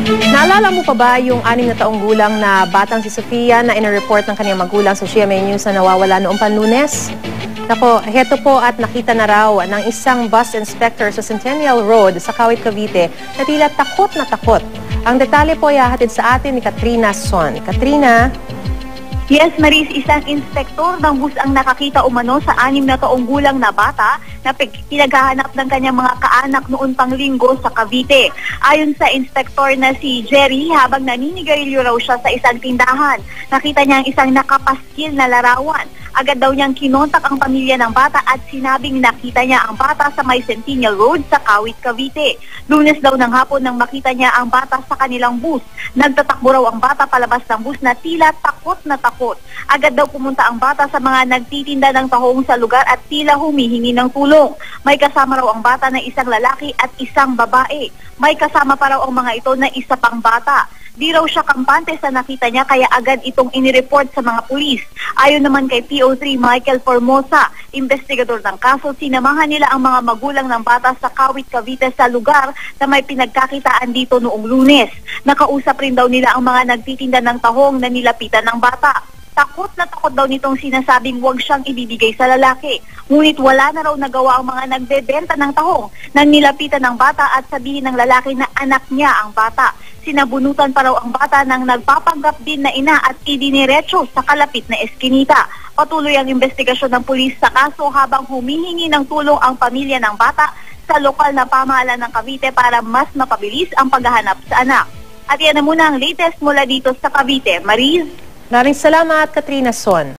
Naalala mo pa ba yung 6 na taong gulang na batang si Sofia na inireport ng kanyang magulang sa GMA News na nawawala noong Panlunes? Nako, heto po at nakita na raw ng isang bus inspector sa Centennial Road sa Kawit, Cavite na tila takot na takot. Ang detalye po ay hahatid sa atin ni Katrina Son. Katrina? Yes, Maris, isang inspektor ng bus ang nakakita umano sa 6 na taong gulang na bata na pinaghahanap ng kanyang mga kaanak noon pang linggo sa Cavite. Ayon sa inspektor na si Jerry, habang naninigarilyo raw siya sa isang tindahan, nakita niya ang isang nakapaskil na larawan. Agad daw niyang kinontak ang pamilya ng bata at sinabing nakita niya ang bata sa may Centennial Road sa Kawit, Cavite. Lunes daw ng hapon nang makita niya ang bata sa kanilang bus. Nagtatakbo raw ang bata palabas ng bus na tila takot na takot. Agad daw pumunta ang bata sa mga nagtitinda ng tahong sa lugar at tila humihingi ng tulong. May kasama raw ang bata na isang lalaki at isang babae. May kasama pa raw ang mga ito na isa pang bata. Di raw siya kampante sa nakita niya kaya agad itong inireport sa mga pulis. Ayon naman kay PO3 Michael Formosa, investigador ng kaso, sinamahan nila ang mga magulang ng bata sa Kawit, Cavite sa lugar na may pinagkakitaan dito noong Lunes. Nakausap rin daw nila ang mga nagtitinda ng tahong na nilapitan ng bata. Takot na takot daw nitong sinasabing huwag siyang ibibigay sa lalaki. Ngunit wala na raw nagawa ang mga nagbebenta ng tahong nang nilapitan ng bata at sabihin ng lalaki na anak niya ang bata. Sinabunutan pa raw ang bata nang nagpapanggap din na ina at idiniretso sa kalapit na eskinita. Patuloy ang investigasyon ng pulis sa kaso habang humihingi ng tulong ang pamilya ng bata sa lokal na pamahalaan ng Cavite para mas mapabilis ang paghahanap sa anak. At yan na muna ang latest mula dito sa Cavite. Maris? Maraming salamat, Katrina Son.